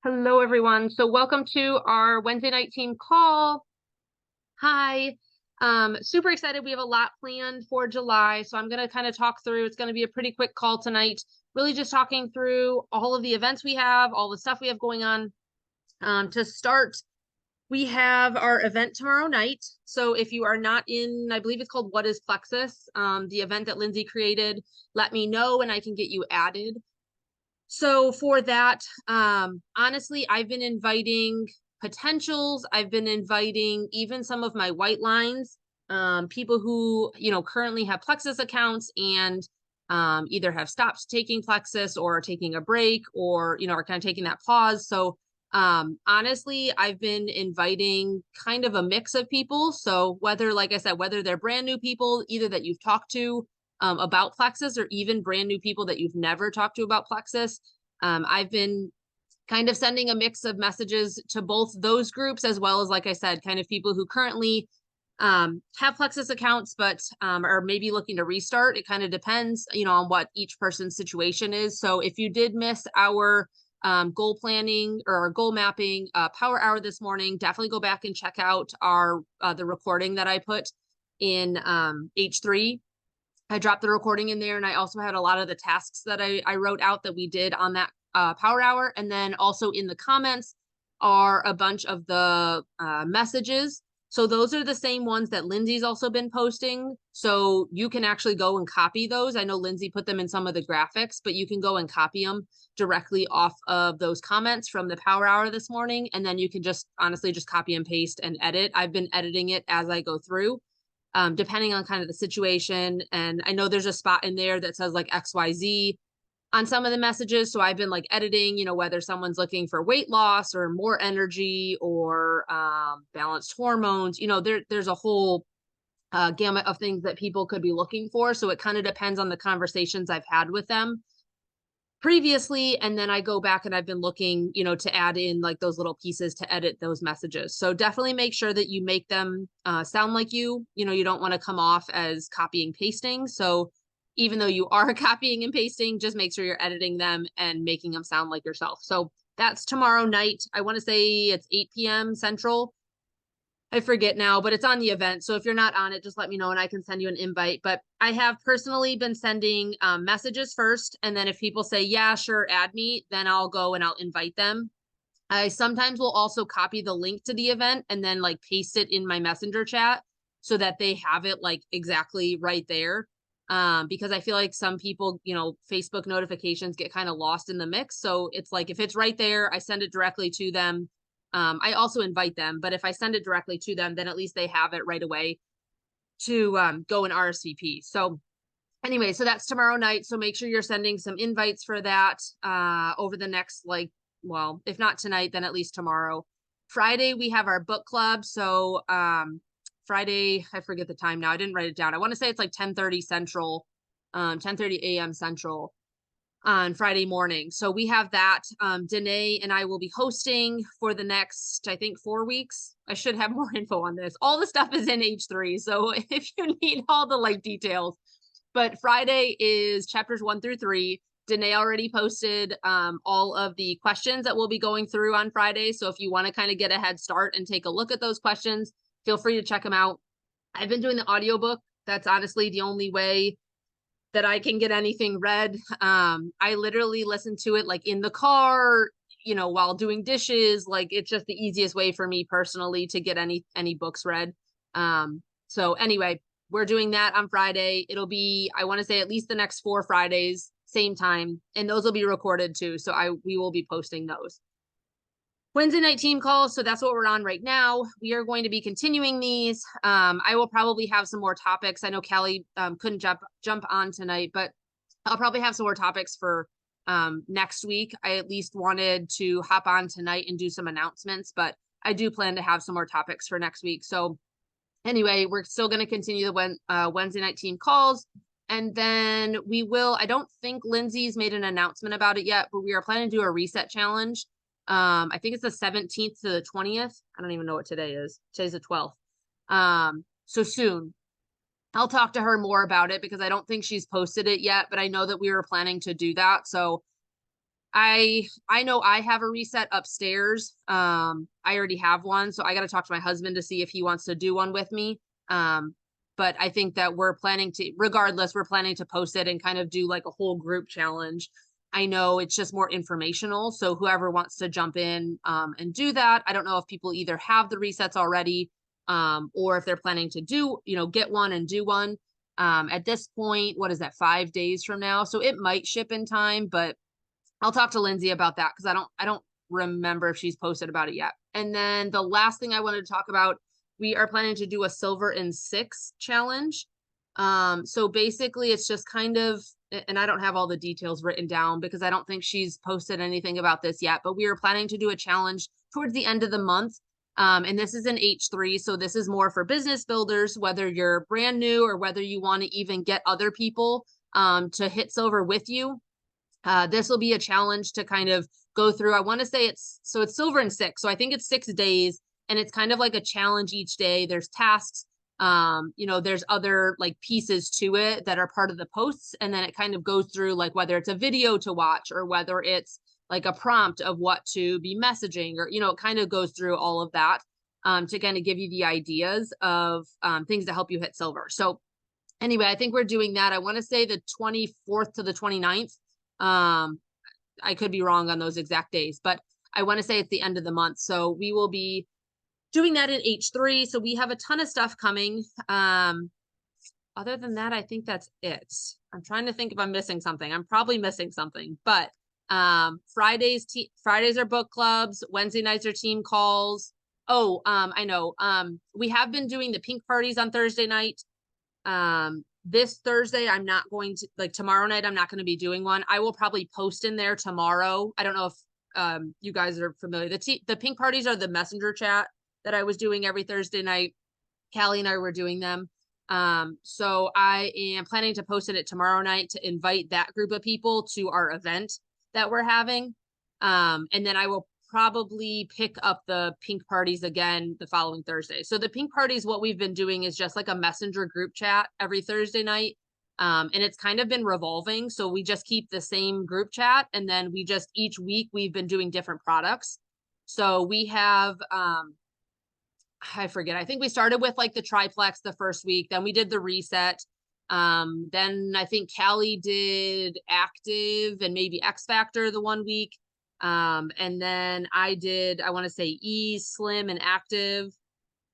Hello, everyone. So welcome to our Wednesday night team call. Hi. Super excited. We have a lot planned for July. So I'm going to kind of talk through, it's going to be a pretty quick call tonight, really just talking through all of the events we have, all the stuff we have going on. To start, we have our event tomorrow night. So if you are not in, I believe it's called What is Plexus, the event that Lindsay created, let me know and I can get you added. So for that, honestly, I've been inviting potentials. I've been inviting even some of my white lines, people who, currently have Plexus accounts and either have stopped taking Plexus or are taking a break or, are kind of taking that pause. So honestly, I've been inviting kind of a mix of people. So whether, like I said, whether they're brand new people, either that you've talked to about Plexus or even brand new people that you've never talked to about Plexus. I've been kind of sending a mix of messages to both those groups, as well as, like I said, kind of people who currently have Plexus accounts, but are maybe looking to restart. It kind of depends, on what each person's situation is. So if you did miss our goal planning or our goal mapping power hour this morning, definitely go back and check out our the recording that I put in H3. I dropped the recording in there, and I also had a lot of the tasks that I wrote out that we did on that power hour. And then also in the comments are a bunch of the messages. So those are the same ones that Lindsay's also been posting. So you can actually go and copy those. I know Lindsay put them in some of the graphics, but you can go and copy them directly off of those comments from the power hour this morning. And then you can just honestly just copy and paste and edit. I've been editing it as I go through, depending on kind of the situation. And I know there's a spot in there that says like XYZ on some of the messages. So I've been like editing, whether someone's looking for weight loss or more energy or balanced hormones, there's a whole gamut of things that people could be looking for. So it kind of depends on the conversations I've had with them previously, and then I go back and I've been looking, to add in like those little pieces to edit those messages. So definitely make sure that you make them sound like you don't want to come off as copying pasting. So even though you are copying and pasting, just make sure you're editing them and making them sound like yourself. So that's tomorrow night. I want to say it's 8 p.m. Central. I forget now, but it's on the event. So if you're not on it, just let me know and I can send you an invite. But I have personally been sending messages first. And then if people say, yeah, sure, add me, then I'll go and I'll invite them. I sometimes will also copy the link to the event and then like paste it in my messenger chat so that they have it like exactly right there. Because I feel like some people, Facebook notifications get kind of lost in the mix. So it's like if it's right there, I send it directly to them. I also invite them, but if I send it directly to them, then at least they have it right away to go and RSVP. So anyway, so that's tomorrow night. So make sure you're sending some invites for that over the next, well, if not tonight, then at least tomorrow. Friday, we have our book club. So Friday, I forget the time now. I didn't write it down. I want to say it's like 10:30 Central, 10:30 a.m. Central on Friday morning. So we have that. Danae and I will be hosting for the next, I think, 4 weeks. I should have more info on this. All the stuff is in H3. So if you need all the like details, but Friday is chapters 1 through 3. Danae already posted all of the questions that we'll be going through on Friday. So if you want to kind of get a head start and take a look at those questions, feel free to check them out. I've been doing the audiobook. That's honestly the only way that I can get anything read. I literally listen to it like in the car, while doing dishes. Like it's just the easiest way for me personally to get any books read. So anyway, we're doing that on Friday. It'll be, I want to say at least the next 4 Fridays, same time, and those will be recorded too. So we will be posting those. Wednesday night team calls. So that's what we're on right now. We are going to be continuing these. I will probably have some more topics. I know Callie couldn't jump on tonight, but I'll probably have some more topics for next week. I at least wanted to hop on tonight and do some announcements, but I do plan to have some more topics for next week. So anyway, we're still going to continue the Wednesday night team calls. And then I don't think Lindsay's made an announcement about it yet, but we are planning to do a reset challenge. I think it's the 17th to the 20th. I don't even know what today is. Today's the 12th. So soon. I'll talk to her more about it because I don't think she's posted it yet, but I know that we were planning to do that. So I know I have a reset upstairs. I already have one, so I got to talk to my husband to see if he wants to do one with me. But I think that we're planning to, regardless, we're planning to post it and kind of do like a whole group challenge. I know it's just more informational, so whoever wants to jump in and do that. I don't know if people either have the resets already, or if they're planning to do, get one and do one. At this point, what is that, 5 days from now? So it might ship in time, but I'll talk to Lindsay about that because I don't remember if she's posted about it yet. And then the last thing I wanted to talk about, we are planning to do a silver in 6 challenge. So basically it's just kind of, and I don't have all the details written down because I don't think she's posted anything about this yet, but we are planning to do a challenge towards the end of the month. And this is an H3. So this is more for business builders, whether you're brand new or whether you want to even get other people to hit silver with you. This will be a challenge to kind of go through. I want to say it's silver in 6. So I think it's 6 days and it's kind of like a challenge each day. There's tasks, there's other like pieces to it that are part of the posts. And then it kind of goes through like whether it's a video to watch or whether it's like a prompt of what to be messaging or, it kind of goes through all of that to kind of give you the ideas of things to help you hit silver. So anyway, I think we're doing that. I want to say the 24th to the 29th. I could be wrong on those exact days, but I want to say it's the end of the month. So we will be doing that in H3. So we have a ton of stuff coming. Other than that, I think that's it. I'm trying to think if I'm missing something. I'm probably missing something, but Fridays are book clubs. Wednesday nights are team calls. Oh, I know. We have been doing the pink parties on Thursday night. This Thursday, I'm not going to, like tomorrow night, I'm not going to be doing one. I will probably post in there tomorrow. I don't know if you guys are familiar. The pink parties are the messenger chat that I was doing every Thursday night. Callie and I were doing them. So I am planning to post it tomorrow night to invite that group of people to our event that we're having. And then I will probably pick up the pink parties again the following Thursday. So the pink parties, what we've been doing is just like a messenger group chat every Thursday night. And it's kind of been revolving. So we just keep the same group chat. And then we just, each week we've been doing different products. So we have, I forget, I think we started with like the triplex the first week, then we did the reset. Then I think Callie did active and maybe X Factor the one week. And then I did, I want to say ease, slim, and active,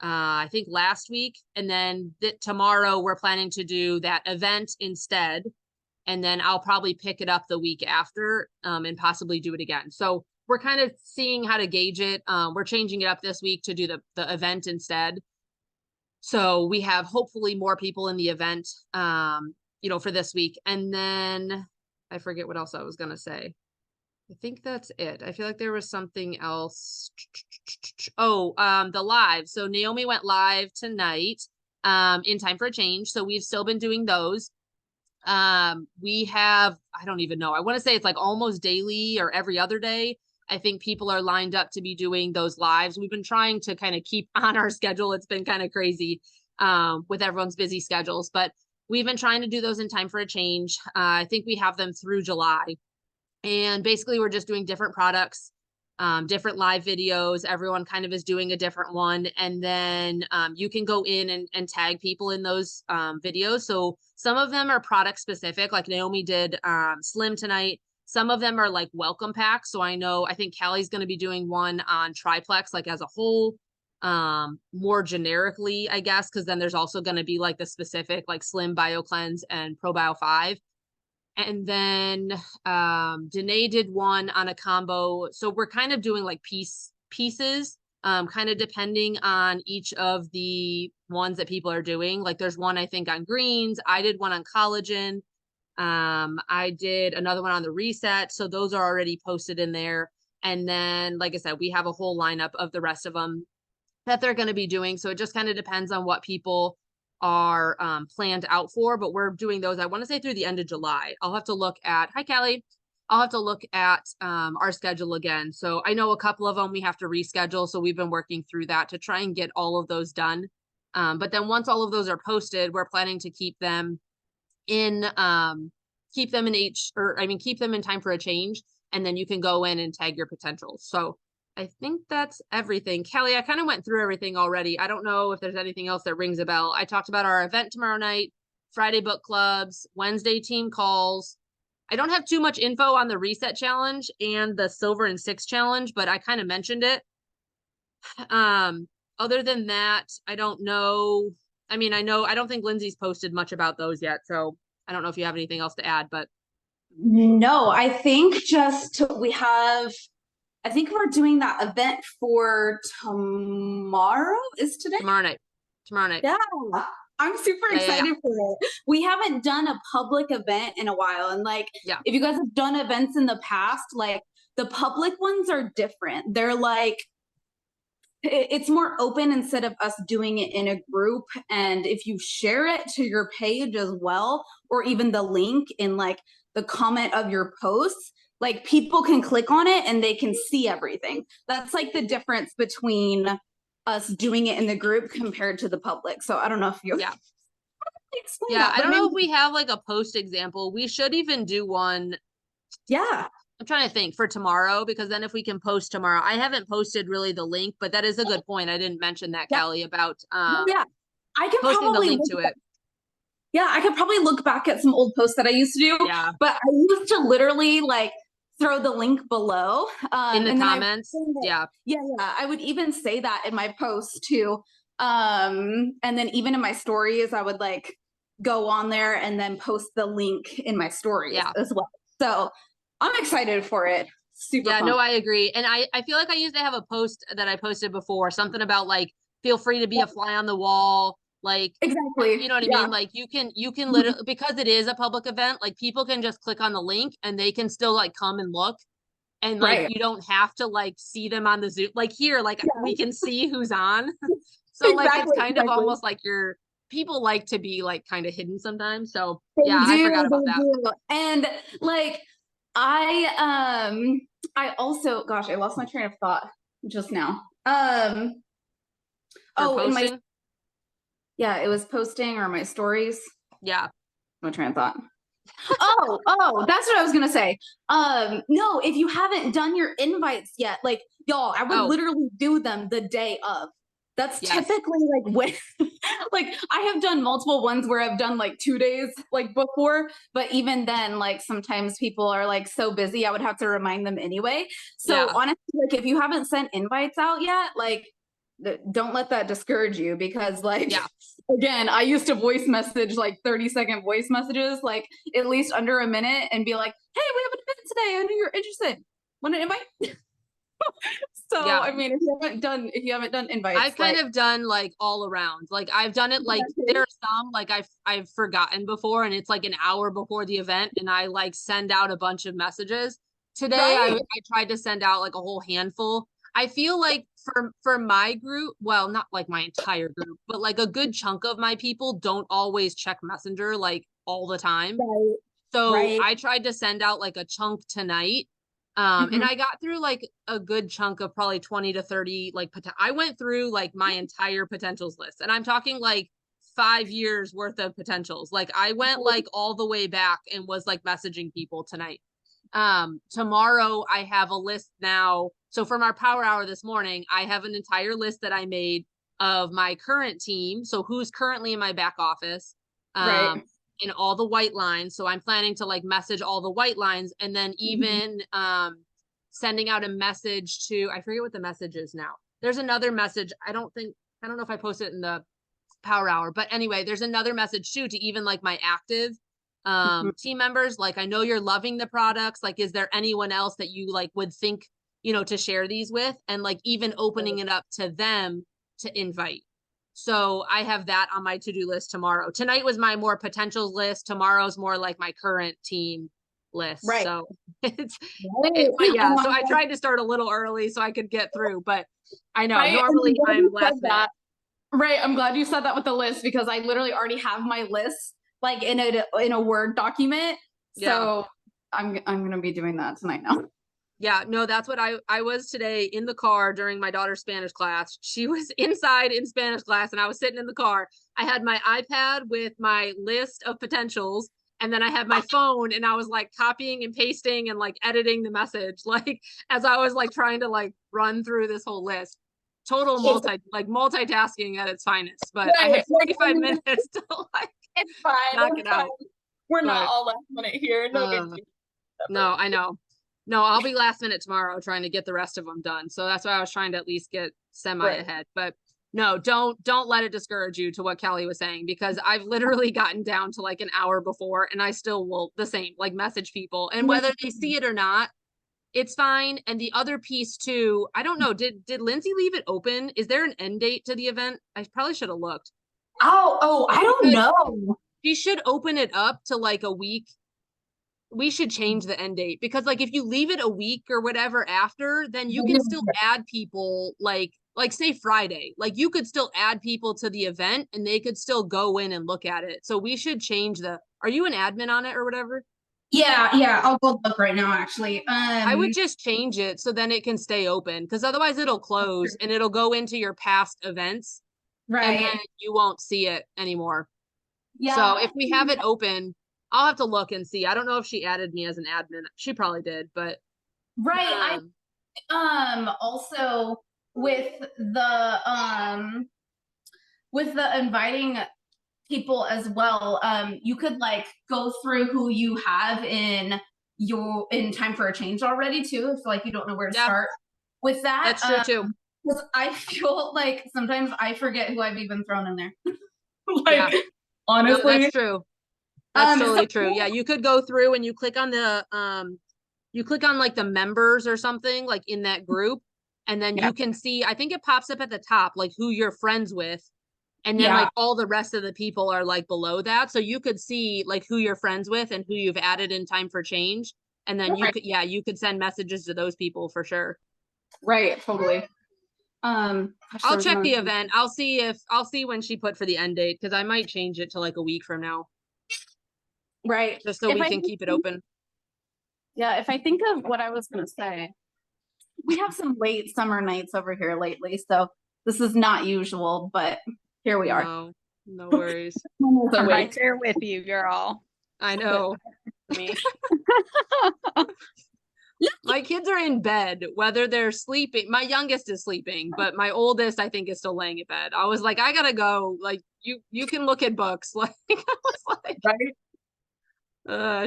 I think last week. And then tomorrow we're planning to do that event instead. And then I'll probably pick it up the week after, and possibly do it again. So we're kind of seeing how to gauge it. We're changing it up this week to do the event instead. So we have hopefully more people in the event, for this week. And then I forget what else I was going to say. I think that's it. I feel like there was something else. Oh, the live. So Naomi went live tonight, in Time for a Change. So we've still been doing those. We have, I don't even know. I want to say it's like almost daily or every other day. I think people are lined up to be doing those lives. We've been trying to kind of keep on our schedule. It's been kind of crazy, with everyone's busy schedules, but we've been trying to do those in Time for a Change. I think we have them through July. And basically we're just doing different products, different live videos. Everyone kind of is doing a different one. And then you can go in and tag people in those videos. So some of them are product specific, like Naomi did Slim tonight. Some of them are like welcome packs. So I think Callie's going to be doing one on triplex, like as a whole, more generically, I guess, because then there's also going to be like the specific like Slim Bio Cleanse and ProBio 5. And then Danae did one on a combo. So we're kind of doing like pieces, kind of depending on each of the ones that people are doing. Like there's one, I think, on greens. I did one on collagen. I did another one on the reset. So those are already posted in there. And then, like I said, we have a whole lineup of the rest of them that they're going to be doing. So it just kind of depends on what people are planned out for, but we're doing those, I want to say, through the end of July. I'll have to look at, hi Callie, I'll have to look at our schedule again. So I know a couple of them we have to reschedule. So we've been working through that to try and get all of those done. But then once all of those are posted, we're planning to keep them in, keep them in Time for a Change. and then you can go in and tag your potentials. So I think that's everything. Kelly, I kind of went through everything already. I don't know if there's anything else that rings a bell. I talked about our event tomorrow night, Friday book clubs, Wednesday team calls. I don't have too much info on the reset challenge and the silver and 6 challenge, but I kind of mentioned it. Other than that, I don't know. I mean, I don't think Lindsay's posted much about those yet. So I don't know if you have anything else to add, but. No, I think I think we're doing that event for tomorrow. Is today? Tomorrow night. Yeah. I'm super excited for it. We haven't done a public event in a while. And like, if you guys have done events in the past, like the public ones are different. They're like, it's more open instead of us doing it in a group. And if you share it to your page as well, or even the link in like the comment of your posts, like people can click on it and they can see everything. That's like the difference between us doing it in the group compared to the public. So I don't know if you explain that, I don't know if we have like a post example. We should even do one. Yeah. I'm trying to think for tomorrow, because then if we can post tomorrow, I haven't posted really the link, but that is a good point. I didn't mention that, Kelly, about I can posting the link to it. Yeah, I could probably look back at some old posts that I used to do. Yeah. But I used to literally like throw the link below. In the comments. Yeah. I would even say that in my post too. And then even in my stories, I would like go on there and then post the link in my stories as well. So I'm excited for it. Super fun. No, I agree. And I feel like I used to have a post that I posted before, something about like, feel free to be a fly on the wall. Like, exactly, you know what I mean? Like you can literally, because it is a public event, like people can just click on the link and they can still like come and look. And like, you don't have to like see them on the Zoom, like here, like we can see who's on. So like, it's kind of almost like people like to be like kind of hidden sometimes. So I forgot about that. And like, I also, gosh, I lost my train of thought just now. In my, it was posting or my stories. Yeah. My train of thought. That's what I was gonna say. No, if you haven't done your invites yet, like y'all, I would literally do them the day of. That's typically like when like I have done multiple ones where I've done like 2 days like before, but even then, like sometimes people are like so busy, I would have to remind them anyway. So honestly, like if you haven't sent invites out yet, like don't let that discourage you, because like again, I used to voice message like 30-second voice messages, like at least under a minute, and be like, hey, we have an event today, I know you're interested, want to invite? So I mean, if you haven't done invites, I've kind of done like all around. Like I've done it like there are some like I've forgotten before, and it's like an hour before the event, and I like send out a bunch of messages. Today I tried to send out like a whole handful. I feel like for my group, well, not like my entire group, but like a good chunk of my people don't always check Messenger like all the time. So I tried to send out like a chunk tonight. And I got through like a good chunk of probably 20 to 30, like, I went through like my entire potentials list, and I'm talking like 5 years worth of potentials. Like I went like all the way back and was like messaging people tonight. Tomorrow I have a list now. So from our power hour this morning, I have an entire list that I made of my current team. So who's currently in my back office. In all the white lines. So I'm planning to like message all the white lines, and then even sending out a message to, I forget what the message is now. There's another message. I don't know if I posted it in the power hour, but anyway, there's another message too, to even like my active team members. Like, I know you're loving the products. Like, is there anyone else that you like would think, to share these with? And like even opening it up to them to invite. So I have that on my to-do list tomorrow. Tonight was my more potentials list. Tomorrow's more like my current team list. So it's, so I tried to start a little early so I could get through, but I know normally I'm last minute. I'm glad you said that with the list, because I literally already have my list like in a Word document. So I'm going to be doing that tonight now. Yeah, no, that's what I was today in the car during my daughter's Spanish class. She was inside in Spanish class and I was sitting in the car. I had my iPad with my list of potentials, And then I had my phone and I was like copying and pasting and like editing the message, like as I was like trying to like run through this whole list. Total multitasking at its finest, but I had 45 minutes to like it's fine. knock it out. We're not all last minute here. No, I know. No, I'll be last minute tomorrow trying to get the rest of them done. So that's why I was trying to at least get semi ahead. But no, don't let it discourage you to what Kelly was saying, because I've literally gotten down to like an hour before and I still will the same, like message people, and whether they see it or not, it's fine. And the other piece too, I don't know, did Lindsay leave it open? Is there an end date to the event? I probably should have looked. Oh, I don't know. She should open it up to like a week. We should change the end date, because like if you leave it a week or whatever after, then you can still add people, like say Friday, like you could still add people to the event and they could still go in and look at it. So we should change are you an admin on it or whatever? Yeah, I'll go look right now actually. I would just change it so then it can stay open, because otherwise it'll close and it'll go into your past events, and then you won't see it anymore. So if we have it open, I'll have to look and see. I don't know if she added me as an admin. She probably did, but also with the inviting people as well, you could like go through who you have in time for a change already too, if like you don't know where to start with that. That's true too. Because I feel like sometimes I forget who I've even thrown in there. Honestly, no, that's true. That's totally true. Yeah, you could go through and you click on like the members or something like in that group, and then you can see, I think it pops up at the top like who you're friends with, and then like all the rest of the people are like below that, so you could see like who you're friends with and who you've added in time for change, and then you could send messages to those people for sure. Right, totally. I'll check the event. I'll see when she put for the end date, because I might change it to like a week from now. Right. Just so we can keep it open. Yeah, if I think of what I was going to say, we have some late summer nights over here lately, so this is not usual, but here we are. No worries. I'm right there with you, girl. I know. Me. My kids are in bed, whether they're sleeping. My youngest is sleeping, but my oldest, I think, is still laying in bed. I was like, I gotta go. Like, you can look at books. Like, I was like,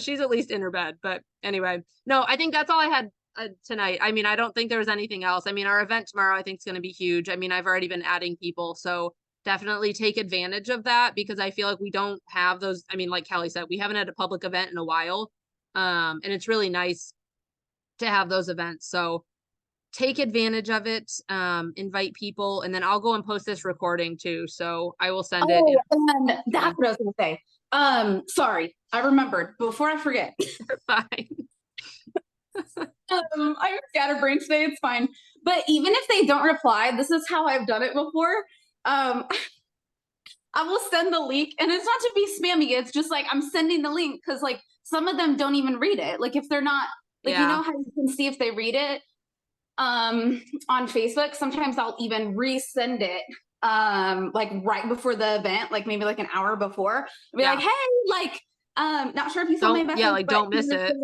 she's at least in her bed. But anyway, no, I think that's all I had tonight. I mean, I don't think there was anything else. I mean, our event tomorrow, I think, is going to be huge. I mean, I've already been adding people, so definitely take advantage of that, because I feel like we don't have those. I mean, like Kelly said, we haven't had a public event in a while, and it's really nice to have those events. So take advantage of it, invite people, and then I'll go and post this recording too. So I will send it. And that's what I was going to say. Sorry, I remembered before I forget. Fine. I have scatterbrained today. It's fine. But even if they don't reply, this is how I've done it before. I will send the link, and it's not to be spammy. It's just like I'm sending the link because like some of them don't even read it. Like if they're not like, you know how you can see if they read it on Facebook. Sometimes I'll even resend it like right before the event, like maybe like an hour before. I'll be like, hey, like not sure if you saw my message. Yeah, like don't miss it.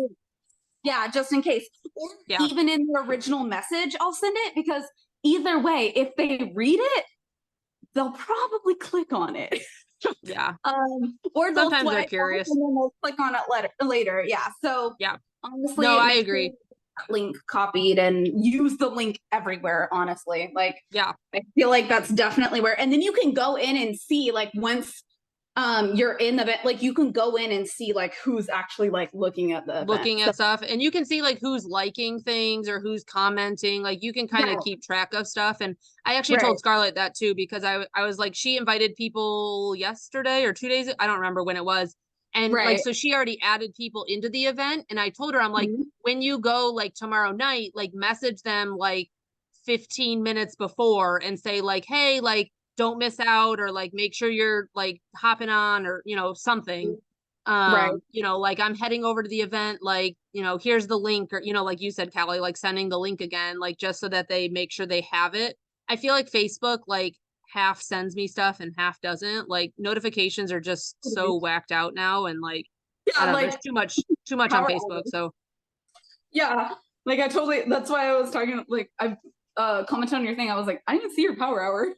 Yeah, just in case. Or even in the original message, I'll send it, because either way, if they read it, they'll probably click on it. Yeah. Or sometimes they're curious and then they'll click on it later. Yeah. So honestly, no, I agree. Link copied and use the link everywhere. Honestly, like I feel like that's definitely where. And then you can go in and see like once you're in the event, like you can go in and see like who's actually like looking at stuff, and you can see like who's liking things or who's commenting. Like you can kind of keep track of stuff. And I actually told Scarlett that too, because I was like, she invited people yesterday or 2 days, I don't remember when it was, and like so she already added people into the event, and I told her, I'm like, when you go like tomorrow night, like message them like 15 minutes before and say like, hey, like don't miss out, or like make sure you're like hopping on, or you know, something. You know, like I'm heading over to the event, like, you know, here's the link, or you know, like you said, Callie, like sending the link again, like just so that they make sure they have it. I feel like Facebook like half sends me stuff and half doesn't. Like notifications are just so whacked out now, and like I Yeah, don't know, like there's too much on power Facebook, hours. so. Yeah, like I totally. That's why I was talking. Like I commented on your thing. I was like, I didn't see your power hour.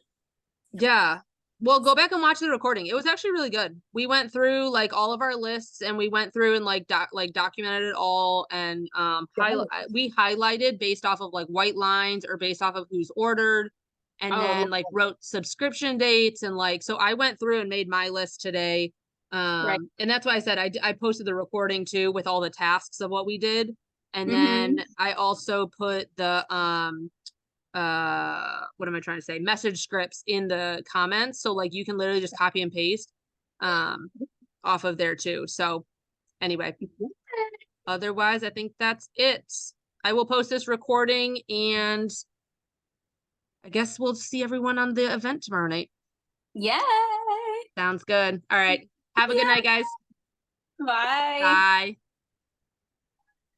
Yeah. Well, go back and watch the recording. It was actually really good. We went through like all of our lists and we went through and like documented it all and we highlighted based off of like white lines or based off of who's ordered and then like wrote subscription dates and like so I went through and made my list today. Right. And that's why I said I posted the recording too with all the tasks of what we did. And then I also put the what am I trying to say, message scripts in the comments, so like you can literally just copy and paste off of there too. So anyway, otherwise I think that's it. I will post this recording and I guess we'll see everyone on the event tomorrow night. Yay! Sounds good. All right, have a good night, guys. Bye. Bye.